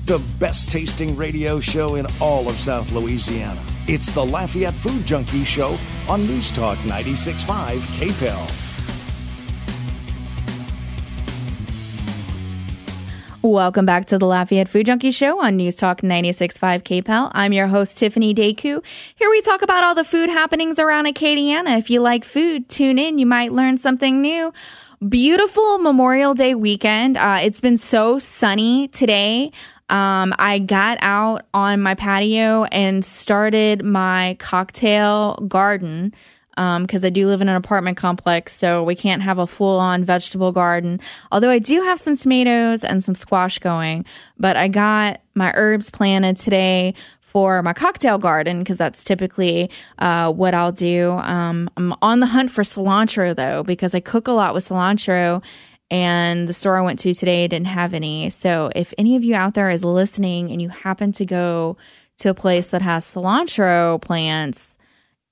the best tasting radio show in all of South Louisiana. It's the Lafayette Food Junkie Show on News Talk 96.5 KPEL. Welcome back to the Lafayette Food Junkie Show on News Talk 96.5 KPEL. I'm your host, Tiffany Deku. Here we talk about all the food happenings around Acadiana. If you like food, tune in. You might learn something new. Beautiful Memorial Day weekend. It's been so sunny today. I got out on my patio and started my cocktail garden. Because I do live in an apartment complex, so we can't have a full-on vegetable garden. Although I do have some tomatoes and some squash going. But I got my herbs planted today for my cocktail garden, because that's typically what I'll do. I'm on the hunt for cilantro, though, because I cook a lot with cilantro, and the store I went to today didn't have any. So if any of you out there is listening and you happen to go to a place that has cilantro plants,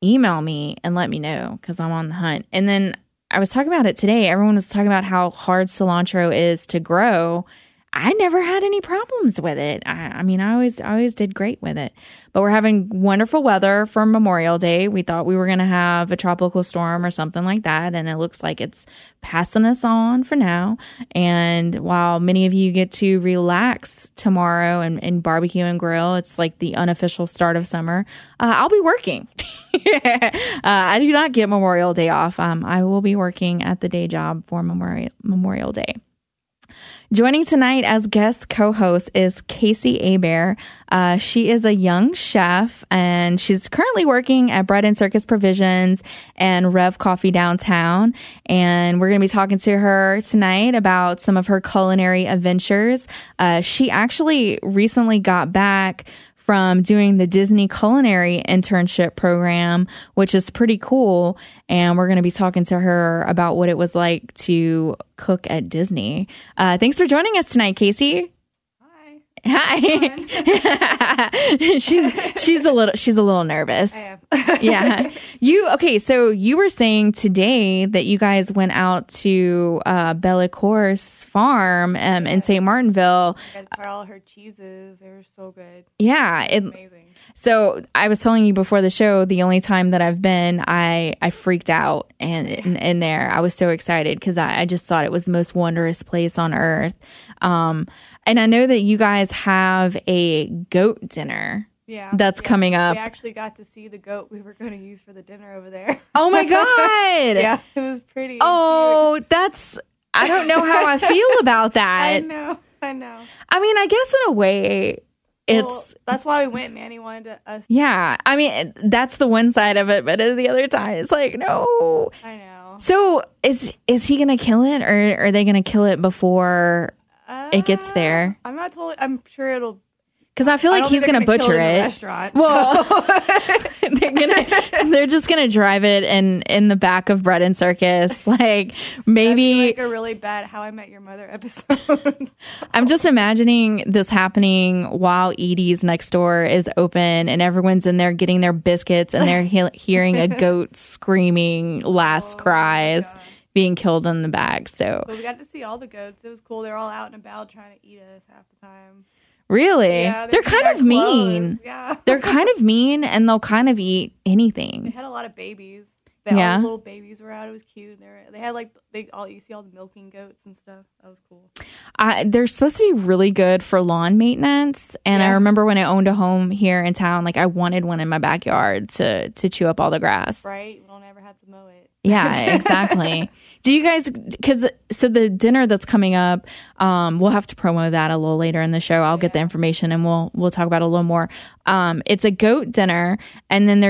email me and let me know, because I'm on the hunt. And then I was talking about it today. Everyone was talking about how hard cilantro is to grow. I never had any problems with it. I mean, I always did great with it. But we're having wonderful weather for Memorial Day. We thought we were going to have a tropical storm or something like that, and it looks like it's passing us on for now. And while many of you get to relax tomorrow and barbecue and grill, it's like the unofficial start of summer, I'll be working. I do not get Memorial Day off. I will be working at the day job for Memorial Day. Joining tonight as guest co-host is Kasey Marie. She is a young chef, and she's currently working at Bread and Circus Provisions and Reve Coffee downtown. And we're going to be talking to her tonight about some of her culinary adventures. She actually recently got back from doing the Disney Culinary Internship program, which is pretty cool. And we're going to be talking to her about what it was like to cook at Disney. Thanks for joining us tonight, Kasey. Hi. she's a little nervous. I am. Yeah. So you were saying today that you guys went out to Bellecourse Farm in St. Martinville. I got to try all her cheeses. They were so good. Yeah. Amazing. So I was telling you before the show, the only time that I've been, I freaked out and in there. I was so excited because I just thought it was the most wondrous place on earth. And I know that you guys have a goat dinner that's coming up. We actually got to see the goat we were going to use for the dinner over there. Oh, my God. Yeah, it was pretty cute. I don't know how I feel about that. I know. I mean, I guess in a way, that's why we went, man. He wanted us. Yeah. I mean, that's the one side of it, but the other side, it's like, no. I know. So is he going to kill it, or are they going to kill it before it gets there? I'm not totally. I'm sure it'll. Because I feel like he's going to butcher it. In the restaurant, well, they're just going to drive it in the back of Bread and Circus. Like maybe like a really bad How I Met Your Mother episode. I'm just imagining this happening while Edie's next door is open and everyone's in there getting their biscuits and they're hearing a goat screaming last cries, being killed in the back. So but we got to see all the goats. It was cool. They're all out and about trying to eat us half the time. Really? Yeah, they're kind of mean. Yeah. They're kind of mean, and they'll kind of eat anything. They had a lot of babies. All the little babies were out. It was cute. They had you see all the milking goats and stuff. That was cool. They're supposed to be really good for lawn maintenance. And I remember when I owned a home here in town, like I wanted one in my backyard to chew up all the grass. Right. We don't ever have to mow it. Yeah, exactly. Do you guys, so the dinner that's coming up, we'll have to promo that a little later in the show. I'll get the information and we'll talk about it a little more. It's a goat dinner, and then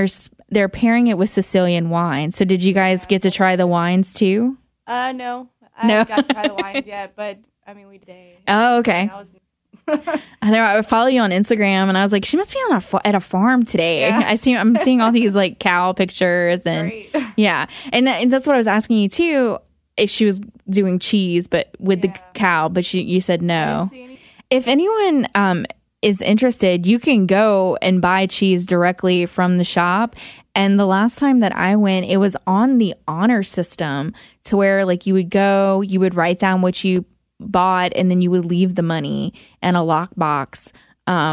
they're pairing it with Sicilian wine. So did you guys get to try the wines too? No. I haven't got to try the wines yet, but I mean, we did. Oh, okay. I know, I follow you on Instagram, and I was like, she must be at a farm today. Yeah. I'm seeing all these like cow pictures, and and that's what I was asking you too, if she was doing cheese, but with the cow. But you said no. If anyone is interested, you can go and buy cheese directly from the shop. And the last time that I went, it was on the honor system, to where like you would go, you would write down what you bought, and then you would leave the money in a lockbox,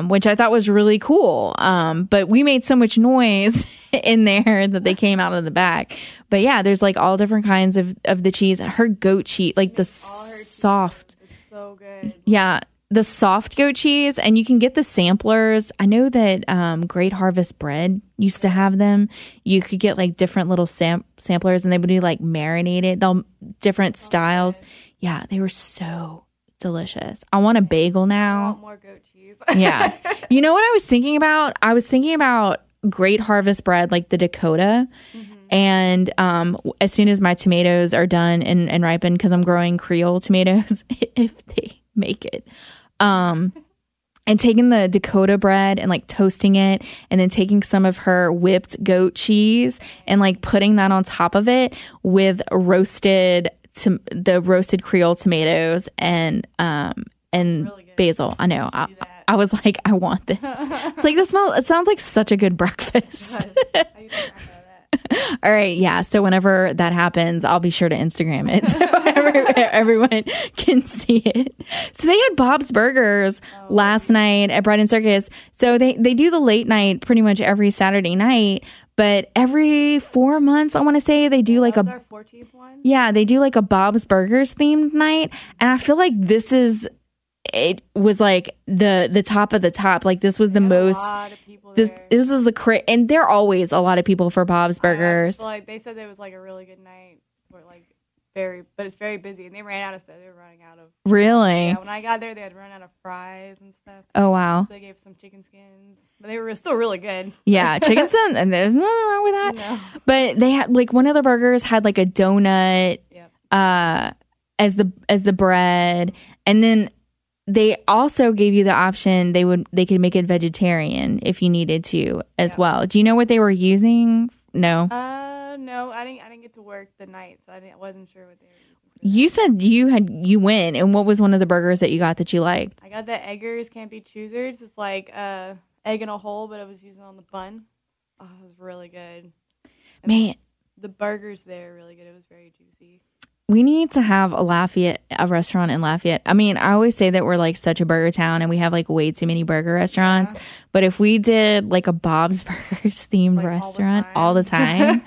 which I thought was really cool. But we made so much noise in there that they came out of the back. But yeah, there's like all different kinds of the cheese. Her goat cheese, like the soft. It's so good. Yeah. The soft goat cheese, and you can get the samplers. I know that Great Harvest Bread used to have them. You could get like different little samplers, and they would be like marinated, different styles. Good. Yeah, they were so delicious. I want a bagel now. I want more goat cheese. Yeah. You know what I was thinking about? I was thinking about Great Harvest Bread, like the Dakota. And as soon as my tomatoes are done and ripen, because I'm growing Creole tomatoes, if they make it, and taking the Dakota bread and like toasting it, and then taking some of her whipped goat cheese and like putting that on top of it with roasted Creole tomatoes and really basil. I know. I was like, I want this. It's like it sounds like such a good breakfast. All right. Yeah. So whenever that happens, I'll be sure to Instagram it so everyone can see it. So they had Bob's Burgers last night at Bread and Circus. So they do the late night pretty much every Saturday night, but every 4 months, I want to say, they do like our 14th one. Yeah, they do like a Bob's Burgers themed night. And I feel like it was like the top of the top. Like this was the most. A lot of people this there. this was and there are always a lot of people for Bob's Burgers. Like they said, it was like a really good night. For like but it's very busy, and they ran out of stuff. They were running out of. Really? Yeah. When I got there, they had run out of fries and stuff. Oh wow! So they gave some chicken skins, but they were still really good. Yeah, chicken skins, and there's nothing wrong with that. No. But they had like one of the burgers had like a donut, as the bread, and then. They also gave you the option they could make it vegetarian if you needed to as well. Do you know what they were using? No. No, I didn't get to work the night, so I wasn't sure what they were using. You said you went, and what was one of the burgers that you got that you liked? I got the Eggers Can't Be Choosers. It's like egg in a hole, but I was using it on the bun. Oh, it was really good. And man, the burgers there are really good. It was very juicy. We need to have a restaurant in Lafayette. I mean, I always say that we're like such a burger town and we have like way too many burger restaurants. Yeah. But if we did like a Bob's Burgers themed restaurant all the time,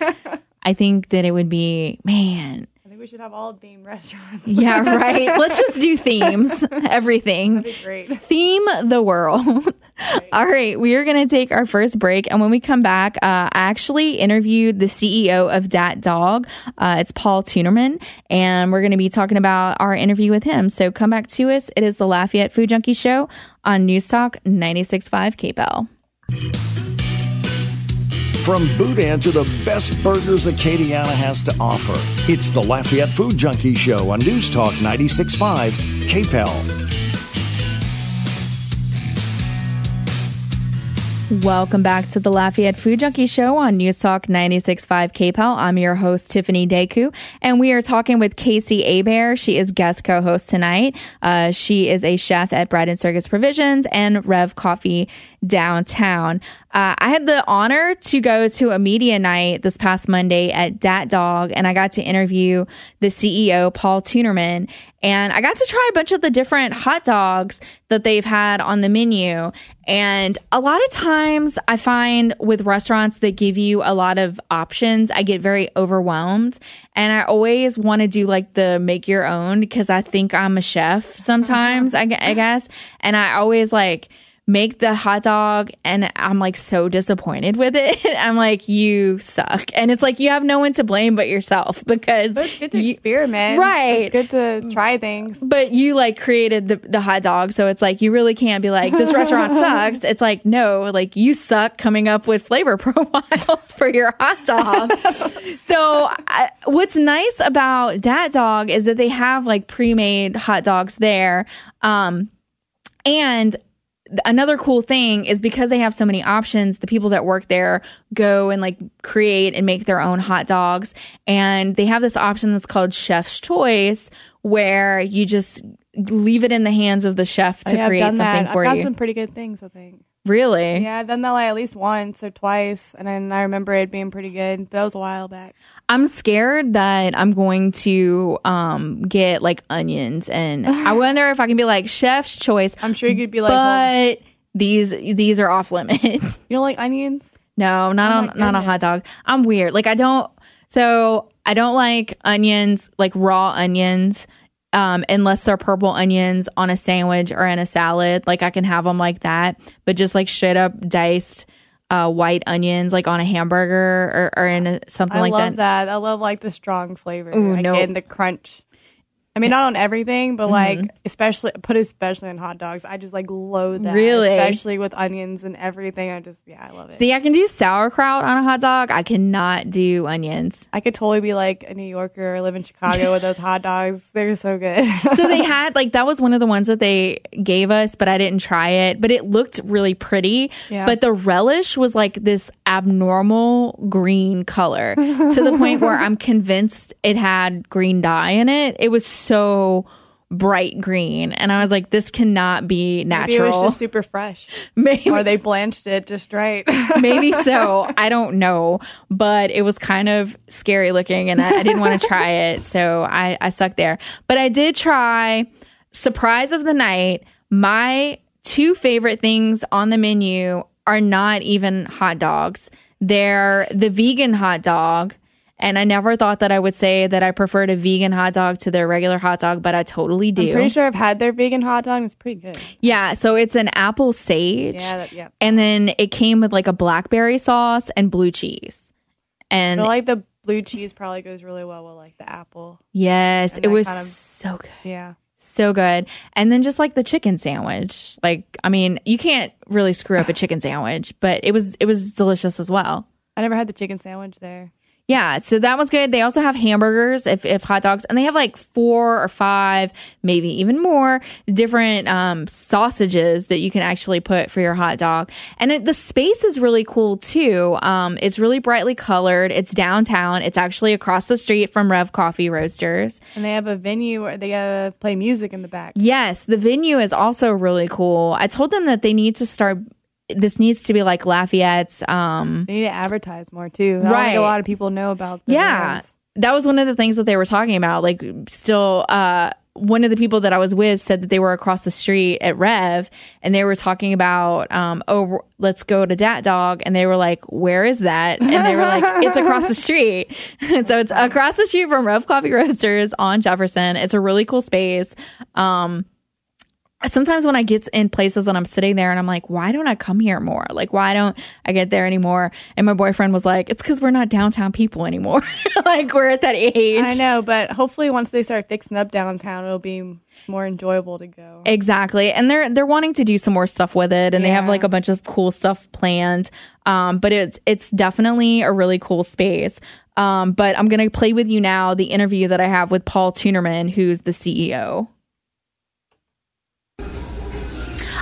I think that it would be, man. I think we should have all themed restaurants. Yeah, right. Let's just do themes. Everything. That'd be great. Theme the world. Right. All right. We are going to take our first break. And when we come back, I actually interviewed the CEO of Dat Dog. It's Paul Tunerman. And we're going to be talking about our interview with him. So come back to us. It is the Lafayette Food Junkie Show on News Talk 96.5 KPEL. From Boudin to the best burgers Acadiana has to offer, it's the Lafayette Food Junkie Show on News Talk 96.5 KPEL. Welcome back to the Lafayette Food Junkie Show on News Talk 96.5 KPEL. I'm your host, Tiffany Deku, and we are talking with Kasey Marie. She is guest co-host tonight. She is a chef at Bread and Circus Provisions and Reve Coffee downtown. I had the honor to go to a media night this past Monday at Dat Dog, and I got to interview the CEO, Paul Tunerman, and I got to try a bunch of the different hot dogs that they've had on the menu. And a lot of times I find with restaurants that give you a lot of options, I get very overwhelmed. And I always want to do like the make your own because I think I'm a chef sometimes, I guess. And I always like make the hot dog and I'm like so disappointed with it. I'm like, you suck. And it's like you have no one to blame but yourself because but it's good to experiment. Right. It's good to try things. But you like created the hot dog. So it's like you really can't be like, this restaurant sucks. It's like, no, like you suck coming up with flavor profiles for your hot dog. So what's nice about Dat Dog is that they have like pre-made hot dogs there. And another cool thing is because they have so many options, the people that work there go and like create and make their own hot dogs. And they have this option that's called Chef's Choice, where you just leave it in the hands of the chef to create something for you. I've got some pretty good things, I think. Really? Yeah, I've done that like at least once or twice, and then I remember it being pretty good. But that was a while back. I'm scared that I'm going to get like onions, and I wonder if I can be like chef's choice. I'm sure you could be like, but these are off limits. You don't like onions? No, not on a hot dog. I'm weird. Like I don't like onions, like raw onions. Unless they're purple onions on a sandwich or in a salad, like I can have them like that, but just like straight up diced white onions, like on a hamburger or in something like that. I love that. I love like the strong flavor. Ooh, like, no. and the crunch. I mean, not on everything, but like especially on hot dogs. I just like loathe that. Really? Especially with onions and everything. I love it. See, I can do sauerkraut on a hot dog. I cannot do onions. I could totally be like a New Yorker or live in Chicago with those hot dogs. They're so good. So they had like, that was one of the ones that they gave us, but I didn't try it, but it looked really pretty. Yeah. But the relish was like this abnormal green color to the point where I'm convinced it had green dye in it. It was so bright green, and I was like, this cannot be natural. Maybe it was just super fresh. Maybe. Or they blanched it just right. Maybe so. I don't know, but it was kind of scary looking, and I didn't want to try it, so I stuck there. But I did try surprise of the night. My two favorite things on the menu are not even hot dogs. They're the vegan hot dog. And I never thought that I would say that I preferred a vegan hot dog to their regular hot dog, but I totally do. I'm pretty sure I've had their vegan hot dog. It's pretty good. Yeah, so it's an apple sage. Yeah. And then it came with like a blackberry sauce and blue cheese. And I feel like the blue cheese probably goes really well with like the apple. Yes, and it was kind of, so good. Yeah. So good. And then just like the chicken sandwich. Like, I mean, you can't really screw up a chicken sandwich, but it was delicious as well. I never had the chicken sandwich there. Yeah, so that was good. They also have hamburgers, if hot dogs, and they have like 4 or 5, maybe even more different sausages that you can actually put for your hot dog. And the space is really cool too. It's really brightly colored. It's downtown. It's actually across the street from Reve Coffee Roasters. And they have a venue where they play music in the back. Yes, the venue is also really cool. I told them that they need to start. This needs to be like Lafayette's. They need to advertise more too. I don't Right. think a lot of people know about the brands. That was one of the things that they were talking about. Like, still, one of the people that I was with said that they were across the street at Rev, and they were talking about, let's go to Dat Dog, and they were like, where is that? And they were like, it's across the street. So it's across the street from Rev Coffee Roasters on Jefferson. It's a really cool space. Sometimes when I get in places and I'm sitting there and I'm like, why don't I come here more? Like, why don't I get there anymore? And my boyfriend was like, it's because we're not downtown people anymore. Like, we're at that age. I know, but hopefully once they start fixing up downtown, it'll be more enjoyable to go. Exactly. And they're wanting to do some more stuff with it, and they have like a bunch of cool stuff planned. But it's definitely a really cool space. But I'm going to play with you now the interview that I have with Paul Tunerman, who's the CEO.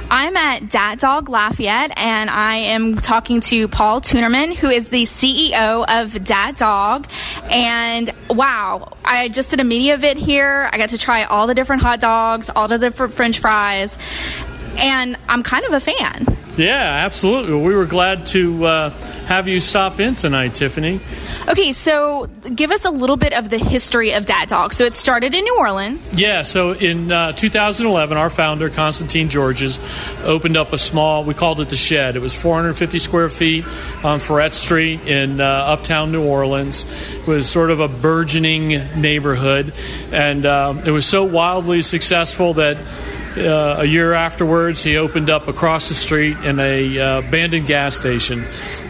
I'm at Dat Dog Lafayette, and I am talking to Paul Tunerman, who is the CEO of Dat Dog. And wow, I just did a mini event here. I got to try all the different hot dogs, all the different French fries, and I'm kind of a fan. Yeah, absolutely. We were glad to have you stop in tonight, Tiffany. Okay, so give us a little bit of the history of Dat Dog. So it started in New Orleans. Yeah, so in 2011, our founder, Constantine Georges, opened up a small, we called it The Shed. It was 450 square feet on Ferret Street in uptown New Orleans. It was sort of a burgeoning neighborhood, and it was so wildly successful that a year afterwards, he opened up across the street in a abandoned gas station.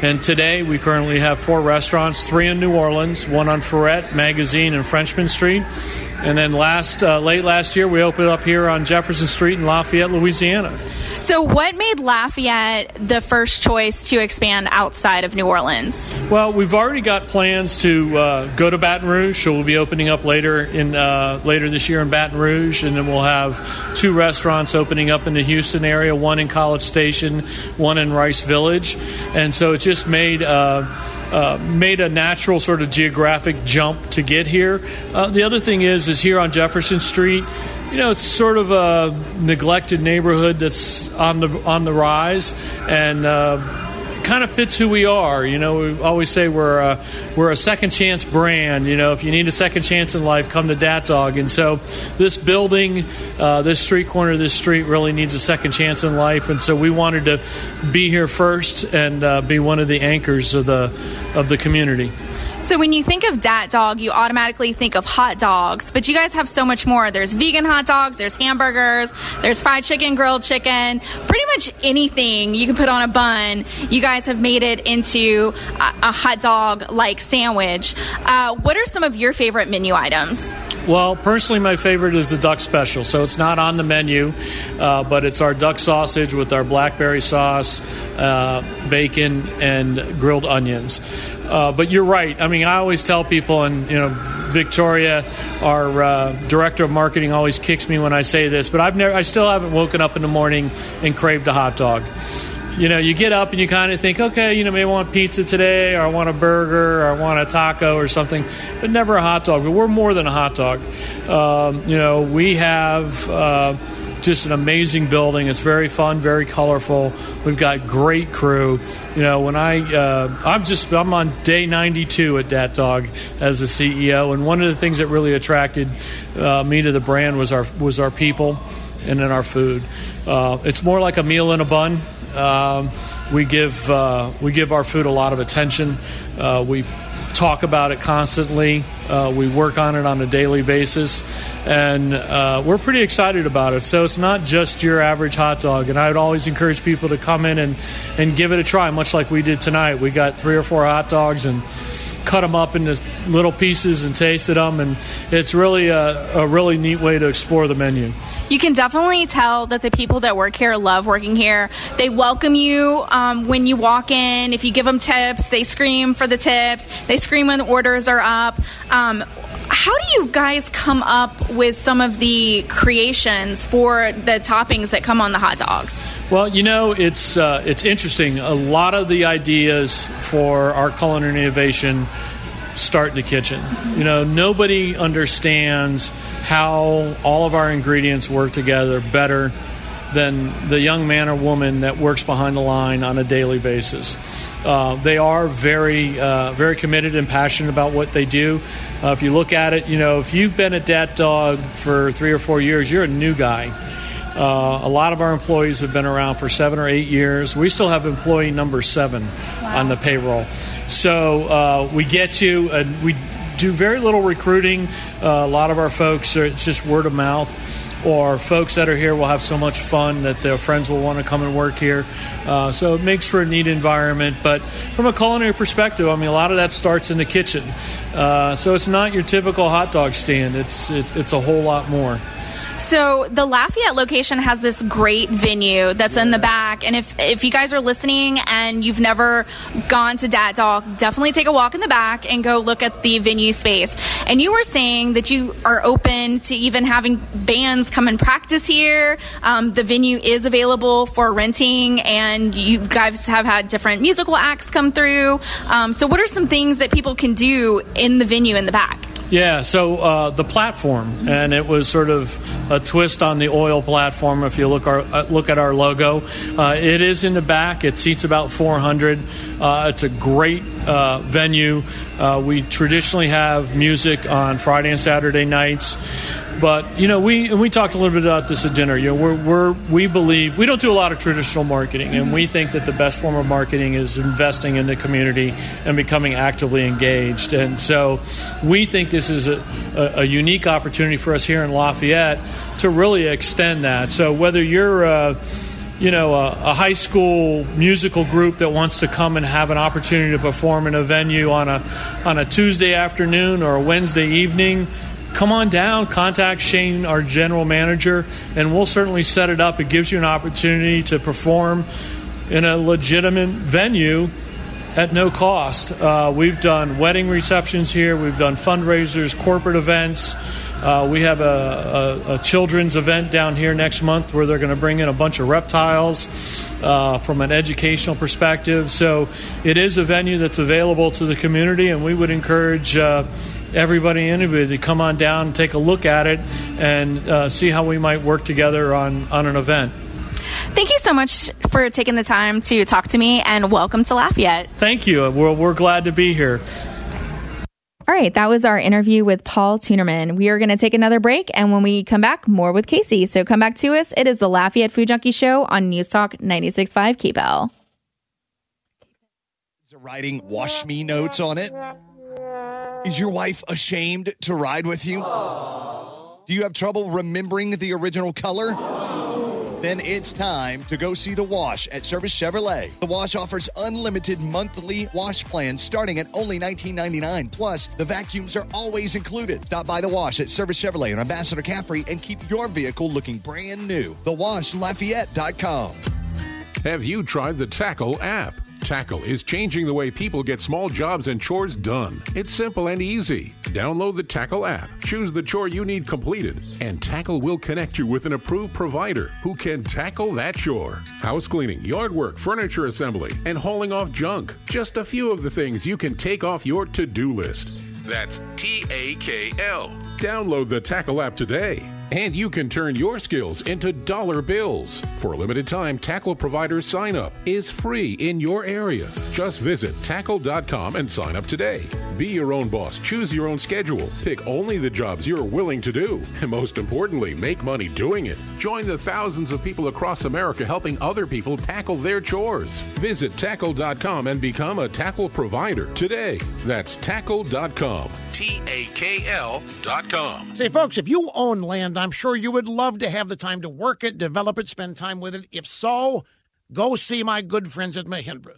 And today, we currently have 4 restaurants, 3 in New Orleans, 1 on Ferret, Magazine, and Frenchman Street. And then late last year, we opened up here on Jefferson Street in Lafayette, Louisiana. So what made Lafayette the first choice to expand outside of New Orleans? Well, we've already got plans to go to Baton Rouge, so we'll be opening up later this year in Baton Rouge, and then we'll have 2 restaurants opening up in the Houston area, 1 in College Station, 1 in Rice Village, and so it just made a natural sort of geographic jump to get here. The other thing is here on Jefferson Street, it's sort of a neglected neighborhood that's on the rise, and kind of fits who we are. We always say we're a second chance brand. If you need a second chance in life, come to Dat Dog. And so this building, this street corner, this street really needs a second chance in life. And so we wanted to be here first and be one of the anchors of the community. So when you think of Dat Dog, you automatically think of hot dogs, but you guys have so much more. There's vegan hot dogs, there's hamburgers, there's fried chicken, grilled chicken, pretty much anything you can put on a bun. You guys have made it into a hot dog-like sandwich. What are some of your favorite menu items? Well, personally, my favorite is the duck special. So it's not on the menu, but it's our duck sausage with our blackberry sauce, bacon, and grilled onions. But you're right. I always tell people, and Victoria, our director of marketing, always kicks me when I say this, but I still haven't woken up in the morning and craved a hot dog. You get up and you kind of think, okay, maybe I want pizza today, or I want a burger, or I want a taco or something, but never a hot dog. But we're more than a hot dog. We have just an amazing building. It's very fun, very colorful. We've got great crew. When I'm on day 92 at Dat Dog as the CEO, and one of the things that really attracted me to the brand was our people and then our food. It's more like a meal in a bun. We give our food a lot of attention. We talk about it constantly. We work on it on a daily basis, and we're pretty excited about it. So it's not just your average hot dog, and I would always encourage people to come in and give it a try, much like we did tonight. We got 3 or 4 hot dogs and cut them up into little pieces and tasted them, and it's really a really neat way to explore the menu. You can definitely tell that the people that work here love working here. They welcome you when you walk in. If you give them tips, they scream for the tips. They scream when the orders are up. How do you guys come up with some of the creations for the toppings that come on the hot dogs? Well, it's interesting. A lot of the ideas for our culinary innovation start in the kitchen. Nobody understands how all of our ingredients work together better than the young man or woman that works behind the line on a daily basis. They are very, very committed and passionate about what they do. If you look at it, if you've been at Dat Dog for 3 or 4 years, you're a new guy. A lot of our employees have been around for 7 or 8 years. We still have employee number 7 on the payroll. So we get you, and we do very little recruiting. A lot of our folks, it's just word of mouth, or folks that are here will have so much fun that their friends will want to come and work here. So it makes for a neat environment. But from a culinary perspective, a lot of that starts in the kitchen. So it's not your typical hot dog stand. It's a whole lot more. So the Lafayette location has this great venue that's in the back. And if you guys are listening and you've never gone to Dat Dog, definitely take a walk in the back and go look at the venue space. And you were saying that you are open to even having bands come and practice here. The venue is available for renting, and you guys have had different musical acts come through. So what are some things that people can do in the venue in the back? Yeah, so the platform, and it was sort of a twist on the oil platform. If you look at our logo, it is in the back. It seats about 400. It's a great venue. We traditionally have music on Friday and Saturday nights. But we talked a little bit about this at dinner. We believe we don't do a lot of traditional marketing, and we think that the best form of marketing is investing in the community and becoming actively engaged. And so we think this is a unique opportunity for us here in Lafayette to really extend that. So whether you're a high school musical group that wants to come and have an opportunity to perform in a venue on a Tuesday afternoon or a Wednesday evening, come on down, contact Shane, our general manager, and we'll certainly set it up. It gives you an opportunity to perform in a legitimate venue at no cost. We've done wedding receptions here. We've done fundraisers, corporate events. We have a children's event down here next month where they're going to bring in a bunch of reptiles from an educational perspective. So it is a venue that's available to the community, and we would encourage everybody and anybody to come on down and take a look at it and see how we might work together on an event. Thank you so much for taking the time to talk to me, and welcome to Lafayette. Thank you. We're glad to be here. All right, that was our interview with Paul Tunerman. We are going to take another break, and when we come back, more with Kasey. So come back to us. It is the Lafayette Food Junkie Show on News Talk 96.5 KPEL. Is it writing "wash me" notes on it? Is your wife ashamed to ride with you? Do you have trouble remembering the original color? Then it's time to go see The Wash at Service Chevrolet. The Wash offers unlimited monthly wash plans starting at only $19.99. Plus, the vacuums are always included. Stop by The Wash at Service Chevrolet on Ambassador Caffrey and keep your vehicle looking brand new. TheWashLafayette.com. Have you tried the Tackle app? Tackle is changing the way people get small jobs and chores done. It's simple and easy. Download the Tackle app, choose the chore you need completed, and Tackle will connect you with an approved provider who can tackle that chore. House cleaning, yard work, furniture assembly, and hauling off junk. Just a few of the things you can take off your to-do list. That's TAKL. Download the Tackle app today. And you can turn your skills into dollar bills. For a limited time, Tackle Provider sign-up is free in your area. Just visit tackle.com and sign up today. Be your own boss. Choose your own schedule. Pick only the jobs you're willing to do. And most importantly, make money doing it. Join the thousands of people across America helping other people tackle their chores. Visit tackle.com and become a Tackle Provider today. That's tackle.com. TAKL.com. Say, folks, if you own land, I'm sure you would love to have the time to work it, develop it, spend time with it. If so, go see my good friends at Mahindra.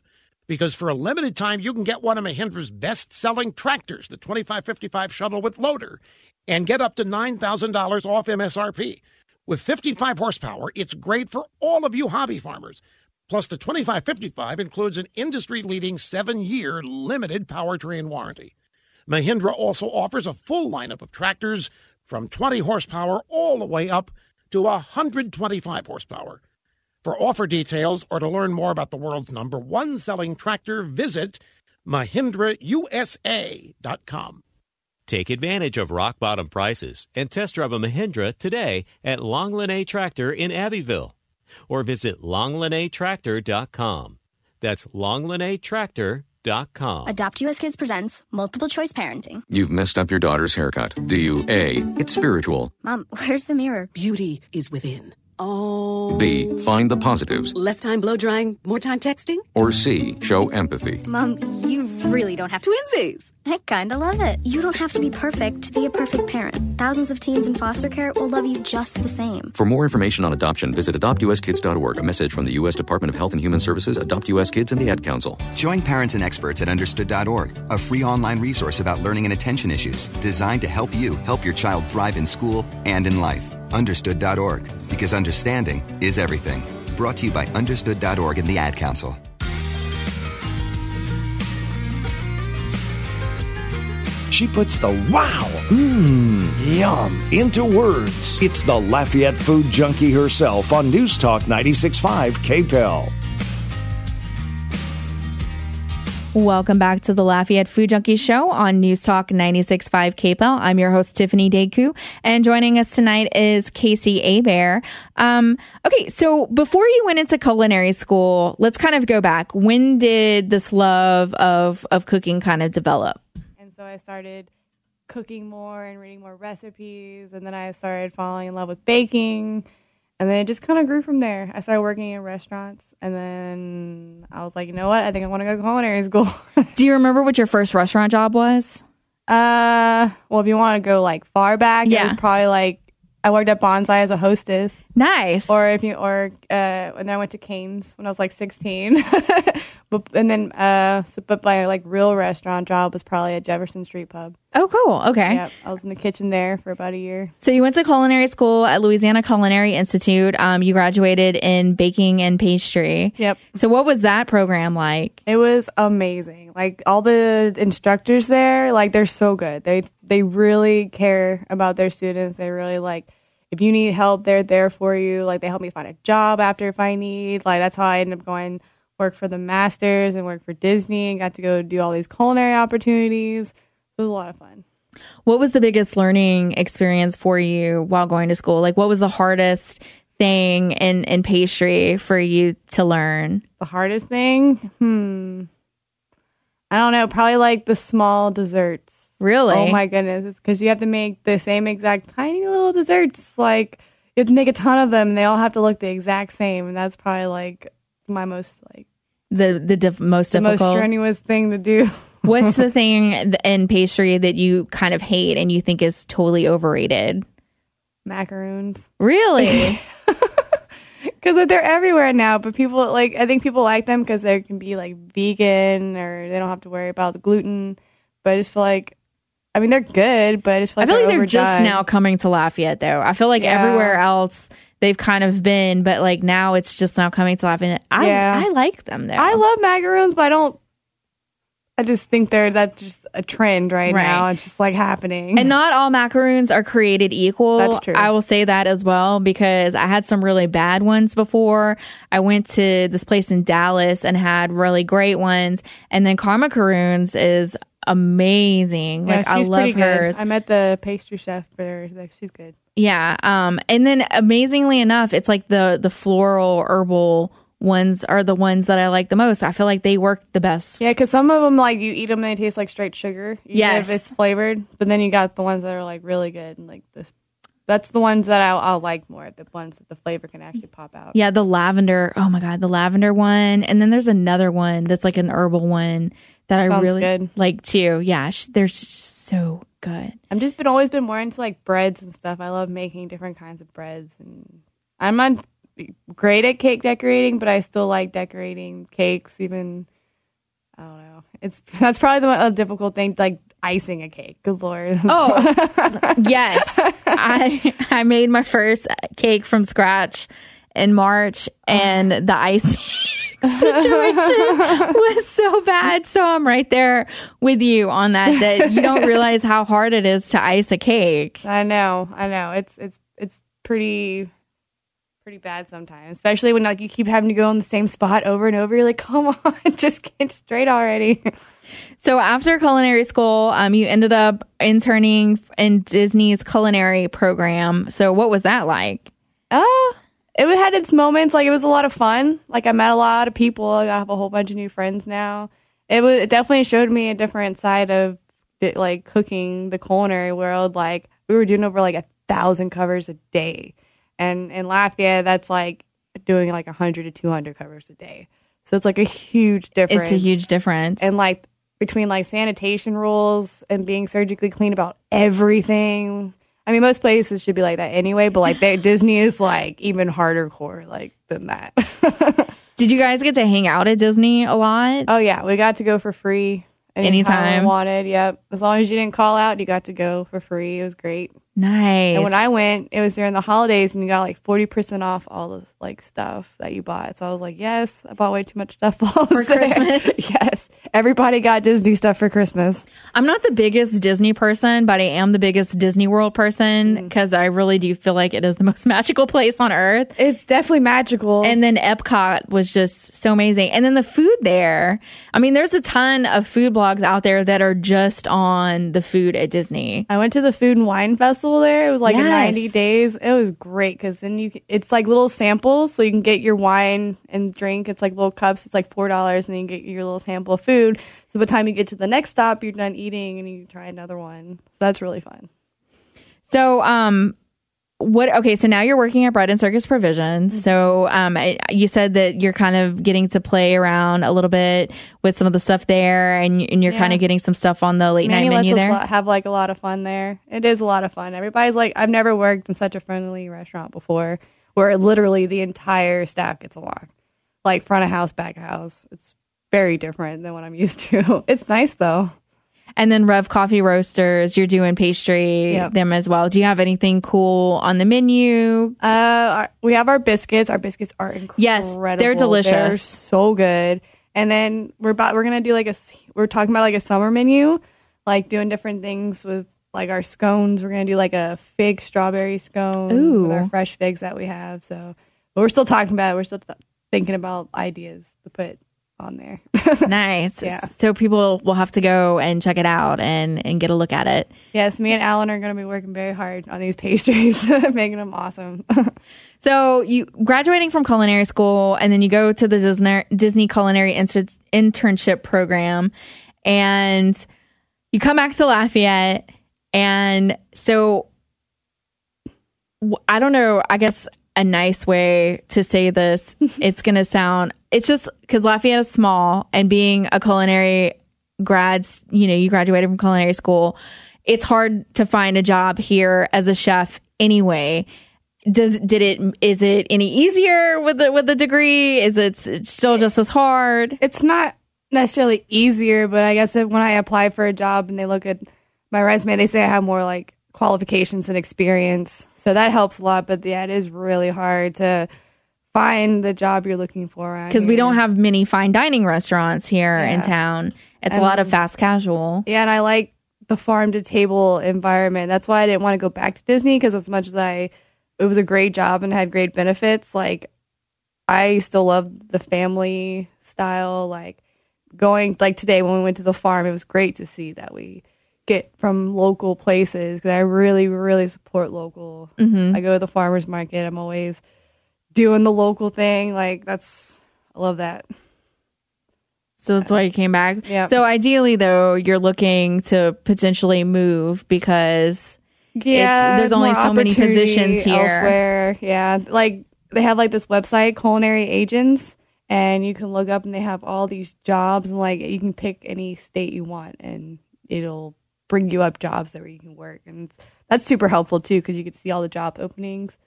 Because for a limited time, you can get one of Mahindra's best-selling tractors, the 2555 shuttle with loader, and get up to $9,000 off MSRP. With 55 horsepower, it's great for all of you hobby farmers. Plus, the 2555 includes an industry-leading 7-year limited powertrain warranty. Mahindra also offers a full lineup of tractors from 20 horsepower all the way up to 125 horsepower. For offer details or to learn more about the world's #1 selling tractor, visit MahindraUSA.com. Take advantage of rock-bottom prices and test drive a Mahindra today at Longlinay Tractor in Abbeville. Or visit longlinaytractor.com. That's longlinaytractor.com. Adopt US Kids presents Multiple Choice Parenting. You've messed up your daughter's haircut. Do you A, it's spiritual? Mom, where's the mirror? Beauty is within. Oh. B, find the positives. Less time blow drying, more time texting. Or C, show empathy. Mom, you really don't have to. Twinsies. I kind of love it. You don't have to be perfect to be a perfect parent. Thousands of teens in foster care will love you just the same. For more information on adoption, visit adoptuskids.org. A message from the U.S. Department of Health and Human Services, Adopt U.S. Kids, and the Ad Council. Join parents and experts at Understood.org, a free online resource about learning and attention issues designed to help you help your child thrive in school and in life. Understood.org, because understanding is everything. Brought to you by Understood.org and the Ad Council. She puts the wow, yum into words. It's the Lafayette Food Junkie herself on News Talk 96.5 KPEL. Welcome back to the Lafayette Food Junkie Show on News Talk 96.5 KPEL. I'm your host, Tiffany Deku, and joining us tonight is Kasey Abear. Okay, so before you went into culinary school, let's kind of go back. When did this love of cooking kind of develop? And so I started cooking more and reading more recipes, and then I started falling in love with baking. And then it just kind of grew from there. I started working in restaurants, and then I was like, you know what? I think I want to go to culinary school. Do you remember what your first restaurant job was? Well, if you want to go like far back, it was probably like I worked at Bonsai as a hostess. Nice. And then I went to Cane's when I was like 16. But my like real restaurant job was probably at Jefferson Street Pub. Oh, cool. Okay. Yep. I was in the kitchen there for about a year. So you went to culinary school at Louisiana Culinary Institute. You graduated in baking and pastry. Yep. So what was that program like? It was amazing. Like all the instructors there, like they're so good. They really care about their students. They really like, if you need help, they're there for you. Like they help me find a job after if I need. Like that's how I ended up going work for the Masters and work for Disney and got to go do all these culinary opportunities. It was a lot of fun. What was the biggest learning experience for you while going to school? Like, what was the hardest thing in pastry for you to learn? The hardest thing? I don't know. Probably like the small desserts. Really? Oh my goodness. It's because you have to make the same exact tiny little desserts. Like, you have to make a ton of them. And they all have to look the exact same. And that's probably like my most like most difficult, most strenuous thing to do. What's the thing in pastry that you kind of hate and you think is totally overrated? Macaroons. Really? Because they're everywhere now, but people like, I think people like them because they can be like vegan or they don't have to worry about the gluten. But I just feel like, I mean, they're good, but I just feel like they're just now coming to Lafayette, though. I feel like everywhere else they've kind of been, but like now it's just now coming to Lafayette. I like them though. I love macaroons, but I just think that's just a trend right now. It's just like happening. And not all macaroons are created equal. That's true. I will say that as well, because I had some really bad ones before. I went to this place in Dallas and had really great ones. And then Karma Macaroons is amazing. Yeah, like I love hers. I met the pastry chef for her. She's good. Yeah. And then amazingly enough, it's like the floral herbal ones are the ones that I like the most. I feel like they work the best. Yeah, because some of them, like, you eat them and they taste like straight sugar. Yes. If it's flavored. But then you got the ones that are, like, really good. And, like, that's the ones that I'll like more. The ones that the flavor can actually pop out. Yeah, the lavender. Oh, my God. The lavender one. And then there's another one that's, like, an herbal one that I really good. like, too. Yeah, they're so good. I've always been more into, like, breads and stuff. I love making different kinds of breads. And I'm not great at cake decorating, but I still like decorating cakes. Even I don't know. That's probably the difficult thing, like icing a cake. Good Lord. Oh, yes. I made my first cake from scratch in March, and the icing situation was so bad. So I'm right there with you on that you don't realize how hard it is to ice a cake. I know. It's pretty bad sometimes, especially when like you keep having to go in the same spot over and over. You're like, come on, just get straight already. So after culinary school, you ended up interning in Disney's culinary program. So what was that like? It had its moments. Like, it was a lot of fun. Like, I met a lot of people. I have a whole bunch of new friends now. It definitely showed me a different side of like cooking, the culinary world. Like, we were doing over like 1,000 covers a day. And in Lafayette, that's like doing like 100 to 200 covers a day. So it's like a huge difference. It's a huge difference. And like between like sanitation rules and being surgically clean about everything. I mean, most places should be like that anyway, but like Disney is like even harder core like than that. Did you guys get to hang out at Disney a lot? Oh yeah, we got to go for free anytime we wanted. Yep, as long as you didn't call out, you got to go for free. It was great. Nice. And when I went, it was during the holidays, and you got like 40% off all the like stuff that you bought. So I was like, yes, I bought way too much stuff for Christmas. Yes, everybody got Disney stuff for Christmas. I'm not the biggest Disney person, but I am the biggest Disney World person because I really do feel like it is the most magical place on earth. It's definitely magical. And then Epcot was just so amazing. And then the food there. I mean, there's a ton of food blogs out there that are just on the food at Disney. I went to the Food and Wine Festival there. It was like in 90 days. It was great because then it's like little samples, so you can get your wine and drink. It's like little cups. It's like $4, and then you get your little sample of food. So by the time you get to the next stop, you're done eating and you try another one. So that's really fun. So, so now you're working at Bread and Circus Provisions. So, you said that you're kind of getting to play around a little bit with some of the stuff there, and you're kind of getting some stuff on the late night menu there. Have like a lot of fun there. It is a lot of fun. Everybody's like, I've never worked in such a friendly restaurant before, where literally the entire staff gets along, like front of house, back of house. It's very different than what I'm used to. It's nice though. And then Reve Coffee Roasters, you're doing pastry, them as well. Do you have anything cool on the menu? We have our biscuits. Our biscuits are incredible. Yes, they're delicious. They're so good. And then we're gonna do we're talking about like a summer menu, like doing different things with like our scones. We're gonna do like a fig strawberry scone with our fresh figs that we have. So, but we're still talking about it. We're still thinking about ideas to put on there. Nice. Yeah. So people will have to go and check it out and get a look at it. Yes, me and Alan are going to be working very hard on these pastries, making them awesome. So you graduating from culinary school, and then you go to the Disney Culinary Internship program, and you come back to Lafayette. And so I don't know, I guess a nice way to say this, it's going to sound, it's just because Lafayette is small, and being a culinary grads, you graduated from culinary school, it's hard to find a job here as a chef anyway. Is it any easier with the degree? Is it still just as hard? It's not necessarily easier, but I guess when I apply for a job and they look at my resume, they say I have more like qualifications and experience. So that helps a lot. But yeah, it is really hard to find the job you're looking for. Because we don't have many fine dining restaurants here in town. It's a lot of fast casual. Yeah, and I like the farm to table environment. That's why I didn't want to go back to Disney, because as much as it was a great job and had great benefits, like I still love the family style. Like going, like today when we went to the farm, it was great to see that we get from local places, because I really, really support local. Mm-hmm. I go to the farmer's market. I'm always doing the local thing. Like I love that. So that's why you came back. Yeah. So ideally, though, you're looking to potentially move because there's only so many positions here. Elsewhere. Yeah, like they have like this website, Culinary Agents, and you can look up and they have all these jobs, and like you can pick any state you want, and it'll bring you up jobs where you can work, and that's super helpful too, because you get to see all the job openings.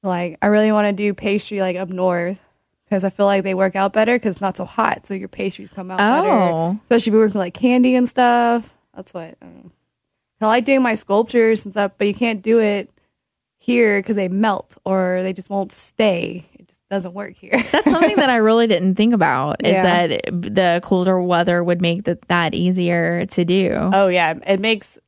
Like I really want to do pastry like up north, because I feel like they work out better because it's not so hot, so your pastries come out better. Especially if you're working with like candy and stuff. That's what I like doing my sculptures and stuff, but you can't do it here because they melt or they just won't stay. It just doesn't work here. That's something that I really didn't think about, is that the colder weather would make that easier to do. Oh, yeah. It makes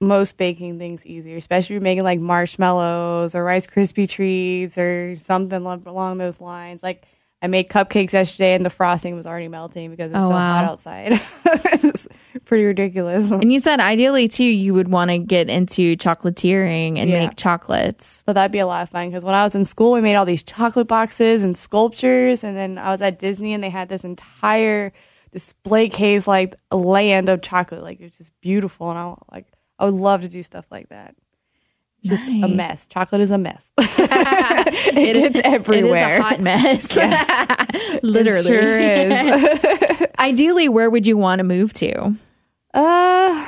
most baking things easier, especially if you're making like marshmallows or Rice Krispie treats or something along those lines. Like I made cupcakes yesterday and the frosting was already melting because it was hot outside. It's pretty ridiculous. And you said ideally too you would want to get into chocolatiering and make chocolates. So that'd be a lot of fun, because when I was in school we made all these chocolate boxes and sculptures, and then I was at Disney and they had this entire display case, like a land of chocolate. Like it was just beautiful, and I would love to do stuff like that. Just a mess. Chocolate is a mess. It's everywhere. It is a hot mess. Yes. Literally. It sure is. Ideally, where would you want to move to? Well,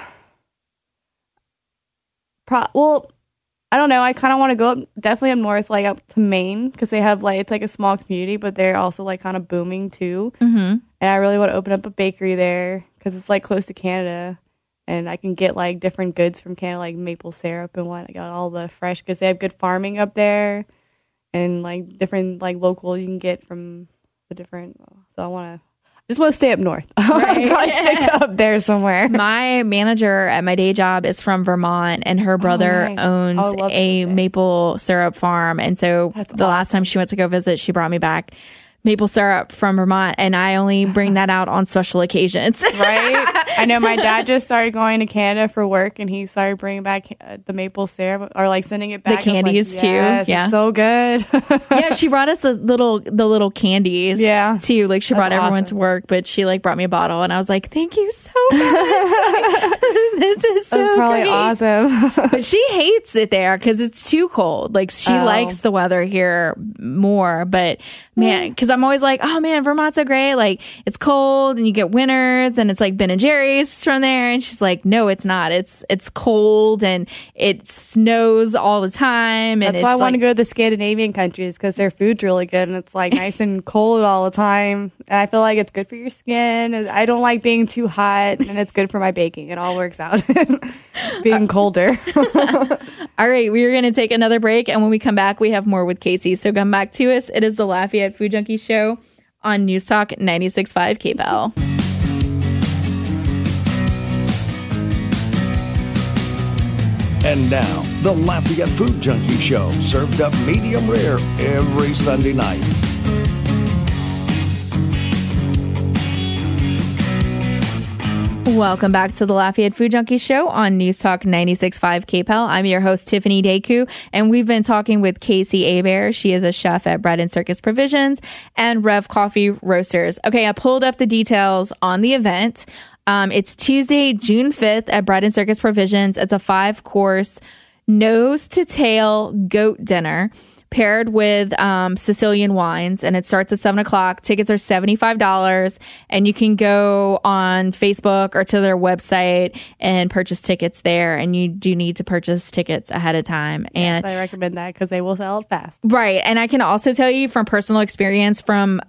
I don't know. I kind of want to go definitely up north, like up to Maine, because they have like, it's like a small community, but they're also like kind of booming too. Mm-hmm. And I really want to open up a bakery there because it's like close to Canada. And I can get like different goods from Canada, like maple syrup and what. I got all the fresh, because they have good farming up there, and like different like local you can get from the different. So I just want to stay up north. Right. Probably stick to up there somewhere. My manager at my day job is from Vermont, and her brother owns a maple syrup farm. And so last time she went to go visit, she brought me back maple syrup from Vermont, and I only bring that out on special occasions. Right? I know my dad just started going to Canada for work, and he started bringing back the maple syrup, or like sending it back. The candies too. Yeah, it's so good. Yeah, she brought us the little candies. Yeah, too. Like she brought everyone to work, but she like brought me a bottle, and I was like, "Thank you so much. Like, this is so That's probably great." Awesome. But she hates it there because it's too cold. Like she likes the weather here more, but man, because I'm always like, oh man, Vermont's so great. Like it's cold and you get winters and it's like Ben and Jerry's from there. And she's like, no, it's not. It's cold and it snows all the time. And that's why I want to go to the Scandinavian countries, because their food's really good and it's like nice and cold all the time. And I feel like it's good for your skin. I don't like being too hot, and it's good for my baking. It all works out. Being colder. All right, we are going to take another break, and when we come back, we have more with Kasey. So come back to us. It is the Lafayette Food Junkie Show on News Talk 96.5 KPEL. And now, the Lafayette Food Junkie Show, served up medium rare every Sunday night. Welcome back to the Lafayette Food Junkie Show on News Talk 96.5 KPEL. I'm your host, Tiffany Deku, and we've been talking with Kasey Marie. She is a chef at Bread and Circus Provisions and Reve Coffee Roasters. Okay, I pulled up the details on the event. It's Tuesday, June 5th at Bread and Circus Provisions. It's a 5-course nose-to-tail goat dinner paired with Sicilian wines, and it starts at 7 o'clock. Tickets are $75, and you can go on Facebook or to their website and purchase tickets there, and you do need to purchase tickets ahead of time. Yes, And I recommend that because they will sell it fast. Right, and I can also tell you from personal experience from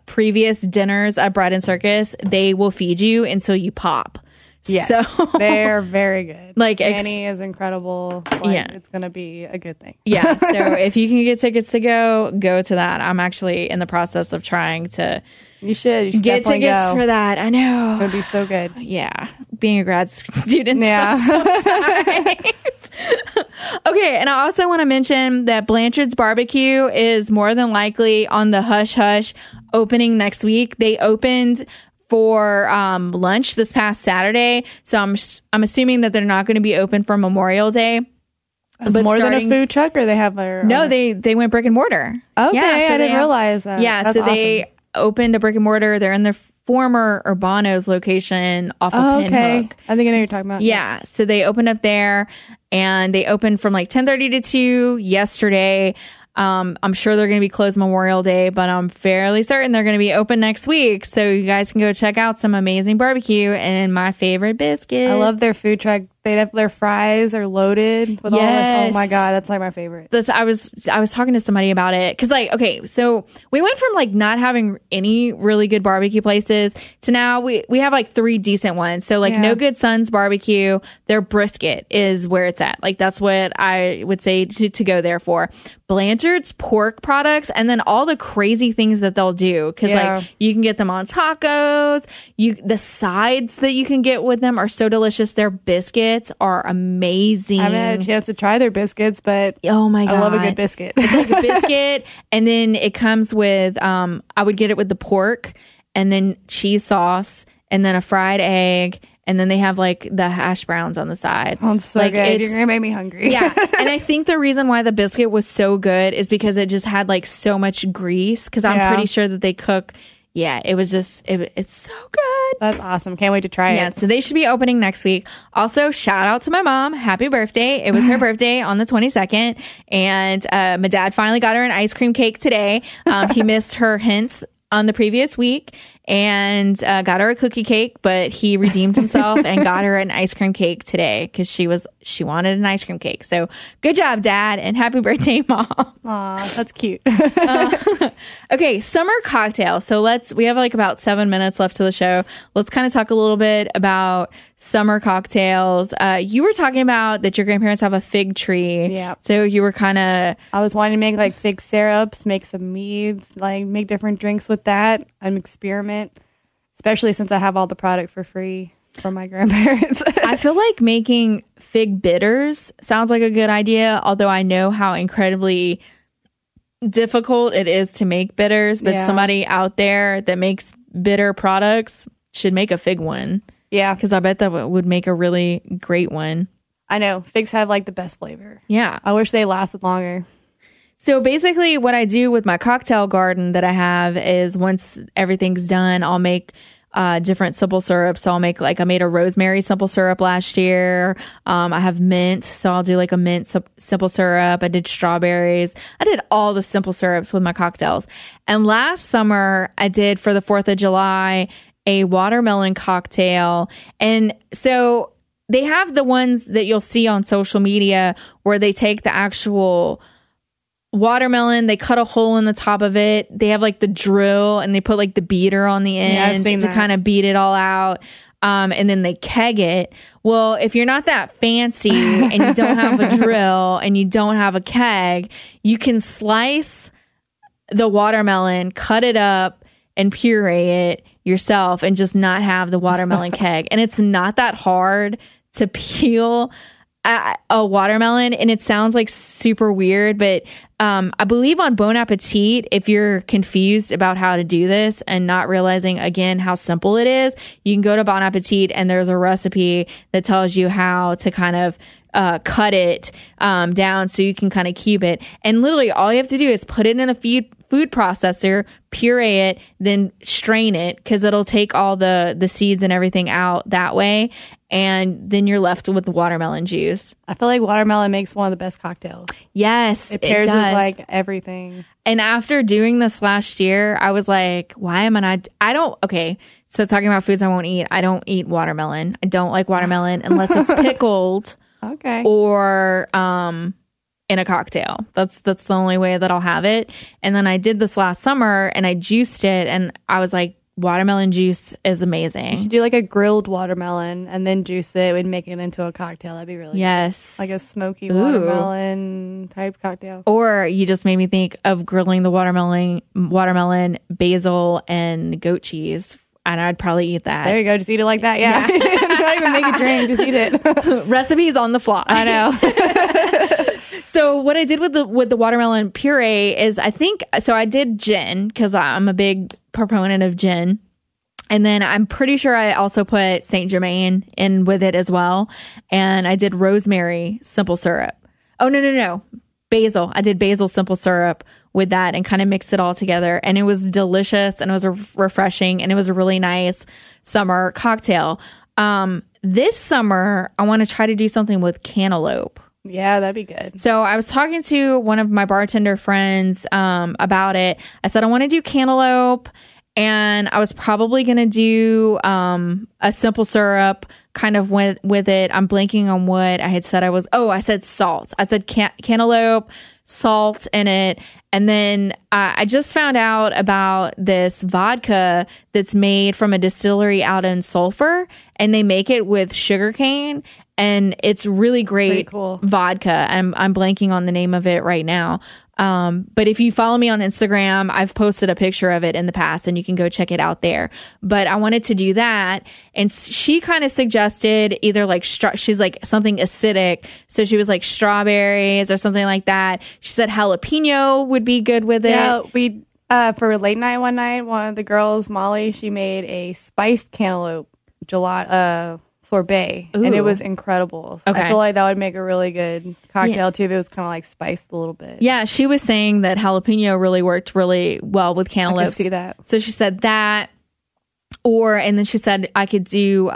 previous dinners at Bread and Circus, they will feed you until you pop. Yeah, so they're very good. Like Annie is incredible. Like, it's gonna be a good thing. Yeah, so if you can get tickets to go to that. I'm actually in the process of trying to. You should get tickets for that. I know it would be so good. Yeah, being a grad student. Yeah. Okay, and I also want to mention that Blanchard's Barbecue is more than likely on the Hush Hush opening next week. They opened for lunch this past Saturday, so I'm assuming that they're not going to be open for Memorial Day. It's more than a food truck, or they have their no, they went brick and mortar. Okay, yeah, so I didn't realize that. Yeah, That's so they opened a brick and mortar. They're in their former Urbano's location off of Pinhook. I think I know what you're talking about. Yeah, so they opened up there, and they opened from like 10:30 to 2 yesterday. I'm sure they're going to be closed Memorial Day, but I'm fairly certain they're going to be open next week. So you guys can go check out some amazing barbecue and my favorite biscuits. I love their food truck. They have their fries are loaded with all this. Oh my God, that's like my favorite. I was talking to somebody about it because okay, so we went from like not having any really good barbecue places to now we have like 3 decent ones. So like No Good Sons Barbecue, their brisket is where it's at. Like that's what I would say to go there for. Blanchard's pork products, and then all the crazy things that they'll do because like you can get them on tacos. The sides that you can get with them are so delicious. Their biscuits are amazing. I haven't had a chance to try their biscuits, but oh my God, I love a good biscuit. It's like a biscuit, and then it comes with I would get it with the pork, and then cheese sauce, and then a fried egg. And then they have like the hash browns on the side. Sounds so like, good. You're going to make me hungry. Yeah. And I think the reason why the biscuit was so good is because it just had like so much grease. Because I'm pretty sure that they cook. Yeah, it was just, it's so good. That's awesome. Can't wait to try it. Yeah, so they should be opening next week. Also, shout out to my mom. Happy birthday. It was her birthday on the 22nd. And my dad finally got her an ice cream cake today. He missed her hints on the previous week and got her a cookie cake, but he redeemed himself and got her an ice cream cake today because she wanted an ice cream cake. So good job, Dad, and happy birthday, Mom. Aw, that's cute. Okay, summer cocktails. So we have like about 7 minutes left to the show. Let's kind of talk a little bit about summer cocktails. You were talking about that your grandparents have a fig tree. Yeah. So you were kind of... I was wanting to make like fig syrups, make some meads, like make different drinks with that. I'm experiment, especially since I have all the product for free from my grandparents. I feel like making fig bitters sounds like a good idea, although I know how incredibly difficult it is to make bitters, but somebody out there that makes bitter products should make a fig one. Yeah. Because I bet that would make a really great one. I know. Figs have like the best flavor. Yeah. I wish they lasted longer. So basically what I do with my cocktail garden that I have is once everything's done, I'll make different simple syrups. So I made a rosemary simple syrup last year. I have mint. So I'll do like a mint simple syrup. I did strawberries. I did all the simple syrups with my cocktails. And last summer I did for the 4th of July a watermelon cocktail. And so they have the ones that you'll see on social media where they take the actual watermelon, they cut a hole in the top of it. They have like the drill and they put like the beater on the end to kind of beat it all out. And then they keg it. Well, if you're not that fancy and you don't have a drill and you don't have a keg, you can slice the watermelon, cut it up, and puree it yourself and just not have the watermelon keg. And it's not that hard to peel a watermelon, and it sounds like super weird, but I believe on Bon Appetit, if you're confused about how to do this and not realizing again how simple it is, you can go to Bon Appetit and there's a recipe that tells you how to kind of cut it down so you can kind of cube it. And literally all you have to do is put it in a food processor, puree it, then strain it, because it'll take all the seeds and everything out that way. And then you're left with the watermelon juice. I feel like watermelon makes one of the best cocktails. Yes, it pairs does. with like everything. And after doing this last year, I was like, why am I not? Okay, so talking about foods I won't eat, I don't eat watermelon. I don't like watermelon unless it's pickled. Okay. Or in a cocktail. That's the only way that I'll have it. And then I did this last summer and I juiced it, and I was like, watermelon juice is amazing. You should do like a grilled watermelon and then juice it and make it into a cocktail. That'd be really good. Like a smoky watermelon type cocktail. Or you just made me think of grilling the watermelon, basil, and goat cheese. And I'd probably eat that. There you go. Just eat it like that. Yeah. Don't even make a drink. Just eat it. Recipes on the fly. I know. So what I did with the watermelon puree is I did gin, because I'm a big proponent of gin. And then I'm pretty sure I also put Saint Germain in with it as well. And I did rosemary simple syrup. Oh, no. Basil. I did basil simple syrup with that and kind of mixed it all together. And it was delicious and it was refreshing and it was a really nice summer cocktail. This summer, I want to try to do something with cantaloupe. Yeah, that'd be good. So I was talking to one of my bartender friends about it. I said, I want to do cantaloupe, and I was probably going to do a simple syrup kind of with it. I'm blanking on what I had said. I said salt. I said cantaloupe, salt in it. And then I just found out about this vodka that's made from a distillery out in Sulphur, and they make it with sugarcane. And it's really great vodka. I'm blanking on the name of it right now. But if you follow me on Instagram, I've posted a picture of it in the past and you can go check it out there. But I wanted to do that. And she kind of suggested either like, she's like something acidic. So she was like strawberries or something like that. She said jalapeno would be good with it. Yeah, we, for late night one night, one of the girls, Molly, she made a spiced cantaloupe gelato, sorbet. Ooh. And it was incredible. Okay. I feel like that would make a really good cocktail too if it was kind of like spiced a little bit. Yeah, she was saying that jalapeno really worked really well with cantaloupe. I can see that. So she said that, and then she said I could do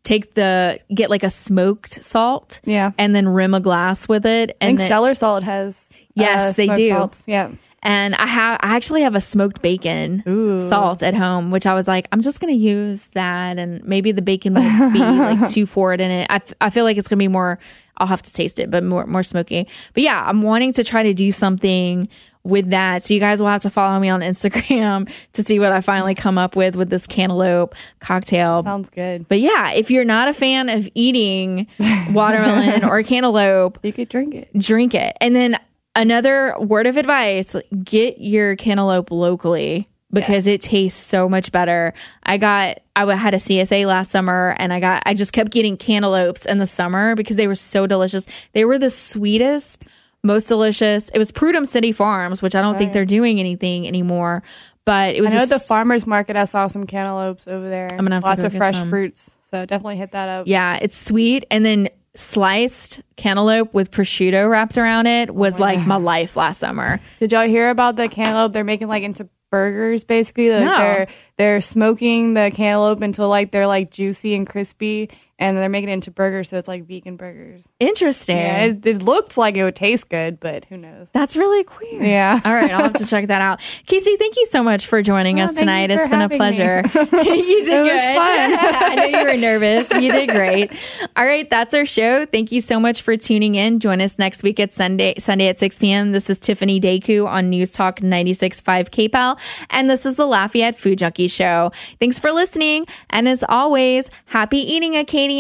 get like a smoked salt, and then rim a glass with it. And I think Cellar Salt has they do. Salts. Yeah. And I actually have a smoked bacon salt at home, which I was like, I'm just going to use that. And maybe the bacon won't be like too forward in it. I feel like it's going to be more, I'll have to taste it, but more smoky. But yeah, I'm wanting to try to do something with that. So you guys will have to follow me on Instagram to see what I finally come up with this cantaloupe cocktail. Sounds good. But yeah, if you're not a fan of eating watermelon or cantaloupe, you could drink it. Drink it. And then another word of advice, get your cantaloupe locally because it tastes so much better. I had a CSA last summer and I just kept getting cantaloupes in the summer because they were so delicious. They were the sweetest, most delicious. It was Prudhoe City Farms, which I don't think they're doing anything anymore. But it was I know at the farmer's market I saw some cantaloupes over there. I'm gonna have lots to of fresh fruits. So definitely hit that up. Yeah, it's sweet. And then sliced cantaloupe with prosciutto wrapped around it was my life last summer. Did y'all hear about the cantaloupe they're making like into burgers basically? No. They're smoking the cantaloupe until like they're like juicy and crispy, and they're making it into burgers, so it's like vegan burgers. Interesting. Yeah, it looked like it would taste good, but who knows? That's really queer. Yeah. All right, I'll have to check that out. Kasey, thank you so much for joining us tonight. It's been a pleasure. You did good. It was fun. I know you were nervous. You did great. All right, that's our show. Thank you so much for tuning in. Join us next week at Sunday at 6 p.m. This is Tiffany Daku on News Talk 96.5 KPEL, and this is the Lafayette Food Junkie Show. Thanks for listening, and as always, happy eating, Acadiana.